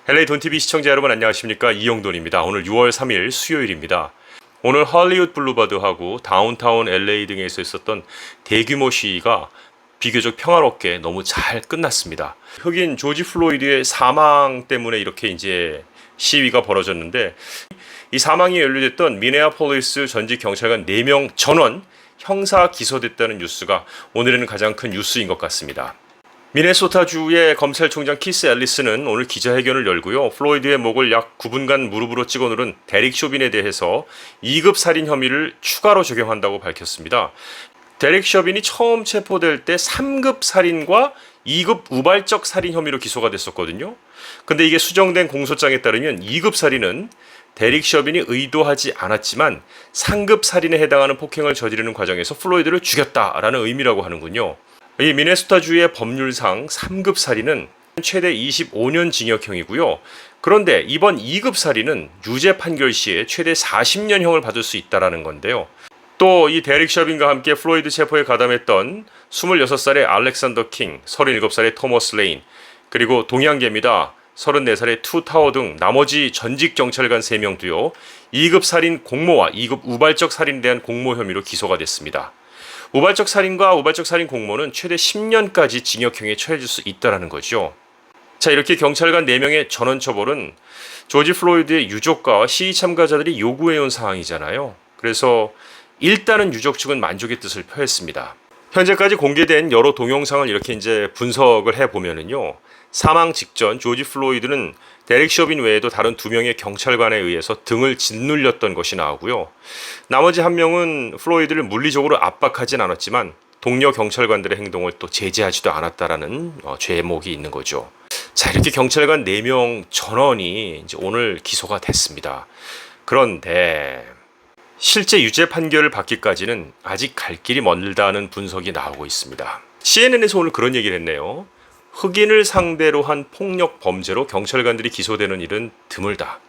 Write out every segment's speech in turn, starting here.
LA 돈TV 시청자 여러분 안녕하십니까? 이영돈입니다. 오늘 6월 3일 수요일입니다. 오늘 할리우드 블루바드하고 다운타운 LA 등에서 있었던 대규모 시위가 비교적 평화롭게 너무 잘 끝났습니다. 흑인 조지 플로이드의 사망 때문에 이렇게 이제 시위가 벌어졌는데, 이 사망이 연루됐던 미네아폴리스 전직 경찰관 4명 전원 형사 기소됐다는 뉴스가 오늘은 가장 큰 뉴스인 것 같습니다. 미네소타주의 검찰총장 키스 앨리스는 오늘 기자회견을 열고요. 플로이드의 목을 약 9분간 무릎으로 찍어 누른 데릭 쇼빈에 대해서 2급 살인 혐의를 추가로 적용한다고 밝혔습니다. 데릭 쇼빈이 처음 체포될 때 3급 살인과 2급 우발적 살인 혐의로 기소가 됐었거든요. 근데 이게 수정된 공소장에 따르면 2급 살인은 데릭 쇼빈이 의도하지 않았지만 상급 살인에 해당하는 폭행을 저지르는 과정에서 플로이드를 죽였다라는 의미라고 하는군요. 이 미네소타주의 법률상 3급 살인은 최대 25년 징역형이고요. 그런데 이번 2급 살인은 유죄 판결 시에 최대 40년형을 받을 수 있다라는 건데요. 또 이 데릭 쇼빈과 함께 플로이드 체포에 가담했던 26살의 알렉산더 킹, 37살의 토머스 레인, 그리고 동양계입니다. 34살의 투 타워 등 나머지 전직 경찰관 3명도요. 2급 살인 공모와 2급 우발적 살인에 대한 공모 혐의로 기소가 됐습니다. 우발적 살인과 우발적 살인 공모는 최대 10년까지 징역형에 처해질 수 있다는 거죠. 자, 이렇게 경찰관 4명의 전원 처벌은 조지 플로이드의 유족과 시위 참가자들이 요구해온 사항이잖아요. 그래서 일단은 유족 측은 만족의 뜻을 표했습니다. 현재까지 공개된 여러 동영상을 이렇게 이제 분석을 해보면은요. 사망 직전 조지 플로이드는 데릭 쇼빈 외에도 다른 2명의 경찰관에 의해서 등을 짓눌렸던 것이 나오고요. 나머지 1명은 플로이드를 물리적으로 압박하진 않았지만 동료 경찰관들의 행동을 또 제재하지도 않았다라는 죄목이 있는 거죠. 자, 이렇게 경찰관 4명 전원이 이제 오늘 기소가 됐습니다. 그런데 실제 유죄 판결을 받기까지는 아직 갈 길이 멀다는 분석이 나오고 있습니다. CNN에서 오늘 그런 얘기를 했네요. 흑인을 상대로 한 폭력 범죄로 경찰관들이 기소되는 일은 드물다.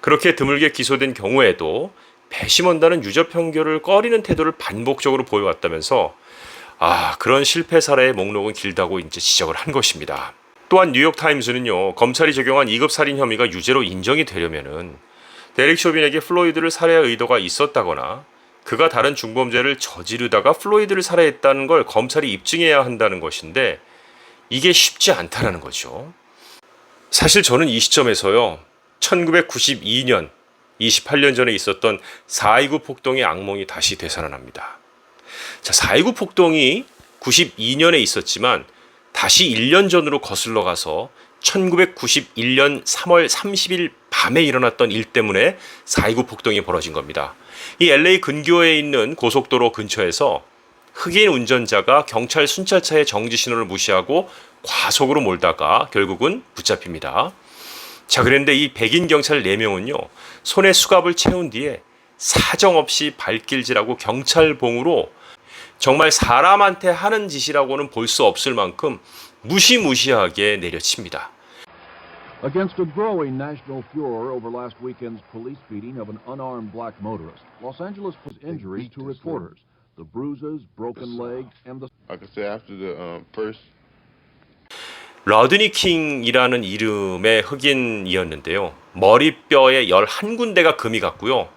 그렇게 드물게 기소된 경우에도 배심원단은 유죄 판결을 꺼리는 태도를 반복적으로 보여왔다면서 그런 실패 사례의 목록은 길다고 이제 지적을 한 것입니다. 또한 뉴욕타임스는요, 검찰이 적용한 2급 살인 혐의가 유죄로 인정이 되려면은 데릭 쇼빈에게 플로이드를 살해할 의도가 있었다거나 그가 다른 중범죄를 저지르다가 플로이드를 살해했다는 걸 검찰이 입증해야 한다는 것인데, 이게 쉽지 않다는 거죠. 사실 저는 이 시점에서요, 1992년, 28년 전에 있었던 4.29 폭동의 악몽이 다시 되살아납니다. 자, 4.29 폭동이 92년에 있었지만 다시 1년 전으로 거슬러 가서 1991년 3월 30일 밤에 일어났던 일 때문에 4.29 폭동이 벌어진 겁니다. 이 LA 근교에 있는 고속도로 근처에서 흑인 운전자가 경찰 순찰차의 정지 신호를 무시하고 과속으로 몰다가 결국은 붙잡힙니다. 자, 그런데 이 백인 경찰 4명은요, 손에 수갑을 채운 뒤에 사정없이 발길질하고 경찰봉으로 정말 사람한테 하는 짓이라고는 볼 수 없을 만큼 무시무시하게 내려칩니다. Against a growing national furor over last weekend's police beating of an unarmed black motorist, Los Angeles was injuries to reporters. The bruises, broken leg, and the... Like I said, after the first. 러드니 킹이라는 이름의 흑인이었는데요. 머리뼈의 11군데가 금이 갔고요.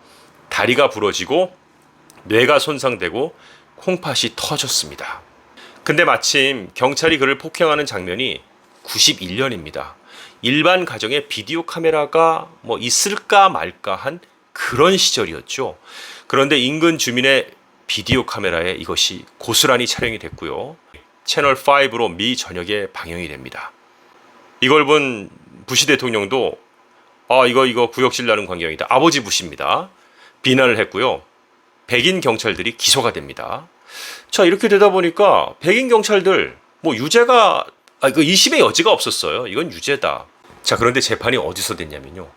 다리가 부러지고 뇌가 손상되고 콩팥이 터졌습니다. 근데 마침 경찰이 그를 폭행하는 장면이 91년입니다. 일반 가정에 비디오 카메라가 있을까 말까 한 그런 시절이었죠. 그런데 인근 주민의 비디오 카메라에 이것이 고스란히 촬영이 됐고요. 채널 5로 미 전역에 방영이 됩니다. 이걸 본 부시 대통령도 이거 구역질 나는 광경이다. 아버지 부시입니다. 비난을 했고요. 백인 경찰들이 기소가 됩니다. 자, 이렇게 되다 보니까 백인 경찰들 유죄가 그 2심의 여지가 없었어요. 이건 유죄다. 자, 그런데 재판이 어디서 됐냐면요,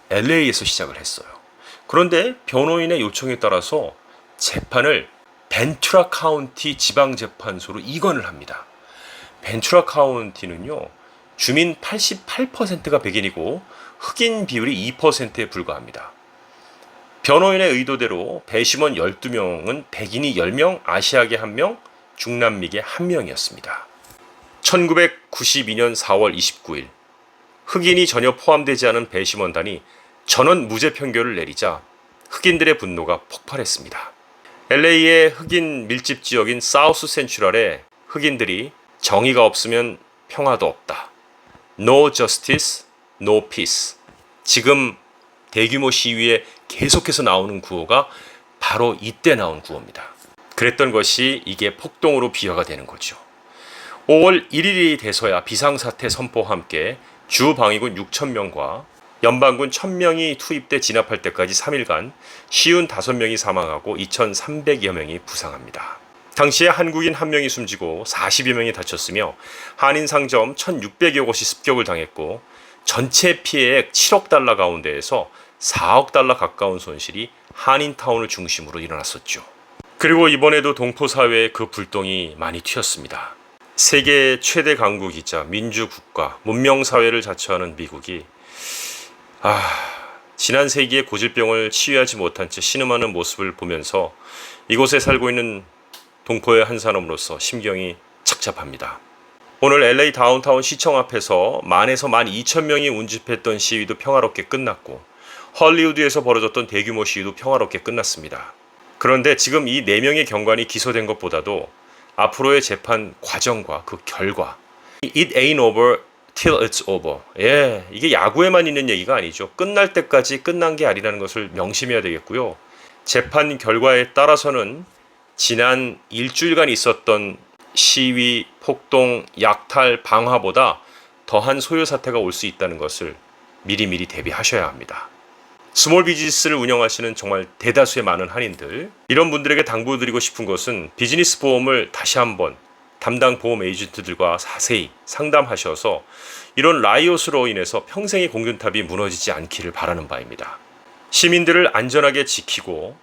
LA에서 시작을 했어요. 그런데 변호인의 요청에 따라서 재판을 벤투라 카운티 지방재판소로 이관을 합니다. 벤투라 카운티는요, 주민 88%가 백인이고 흑인 비율이 2%에 불과합니다. 변호인의 의도대로 배심원 12명은 백인이 10명, 아시아계 1명, 중남미계 1명이었습니다. 1992년 4월 29일 흑인이 전혀 포함되지 않은 배심원단이 전원 무죄 판결을 내리자 흑인들의 분노가 폭발했습니다. LA의 흑인 밀집 지역인 사우스 센트럴에 흑인들이 정의가 없으면 평화도 없다. No justice, no peace. 지금 대규모 시위에 계속해서 나오는 구호가 바로 이때 나온 구호입니다. 그랬던 것이 이게 폭동으로 비화가 되는 거죠. 5월 1일이 돼서야 비상사태 선포와 함께 주 방위군 6,000명과 연방군 1,000명이 투입돼 진압할 때까지 3일간 55명이 사망하고 2,300여 명이 부상합니다. 당시에 한국인 1명이 숨지고 40여 명이 다쳤으며 한인 상점 1,600여 곳이 습격을 당했고 전체 피해액 7억 달러 가운데에서 4억 달러 가까운 손실이 한인타운을 중심으로 일어났었죠. 그리고 이번에도 동포사회에 그 불똥이 많이 튀었습니다. 세계 최대 강국이자 민주국가, 문명사회를 자처하는 미국이 지난 세기의 고질병을 치유하지 못한 채 신음하는 모습을 보면서 이곳에 살고 있는 동포의 한 사람으로서 심경이 착잡합니다. 오늘 LA 다운타운 시청 앞에서 10,000에서 12,000명이 운집했던 시위도 평화롭게 끝났고 헐리우드에서 벌어졌던 대규모 시위도 평화롭게 끝났습니다. 그런데 지금 이 4명의 경관이 기소된 것보다도 앞으로의 재판 과정과 그 결과 It ain't over till it's over. 이게 야구에만 있는 얘기가 아니죠. 끝날 때까지 끝난 게 아니라는 것을 명심해야 되겠고요. 재판 결과에 따라서는 지난 일주일간 있었던 시위, 폭동, 약탈, 방화보다 더한 소요 사태가 올 수 있다는 것을 미리미리 대비하셔야 합니다. 스몰 비즈니스를 운영하시는 정말 대다수의 많은 한인들, 이런 분들에게 당부드리고 싶은 것은 비즈니스 보험을 다시 한번 담당 보험 에이전트들과 자세히 상담하셔서 이런 라이엇으로 인해서 평생의 공든탑이 무너지지 않기를 바라는 바입니다. 시민들을 안전하게 지키고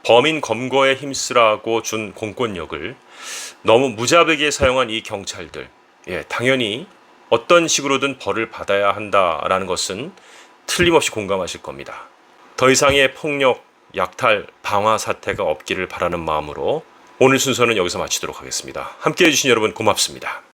범인 검거에 힘쓰라고 준 공권력을 너무 무자비하게 사용한 이 경찰들, 당연히 어떤 식으로든 벌을 받아야 한다라는 것은 틀림없이 공감하실 겁니다. 더 이상의 폭력, 약탈, 방화 사태가 없기를 바라는 마음으로 오늘 순서는 여기서 마치도록 하겠습니다. 함께해 주신 여러분 고맙습니다.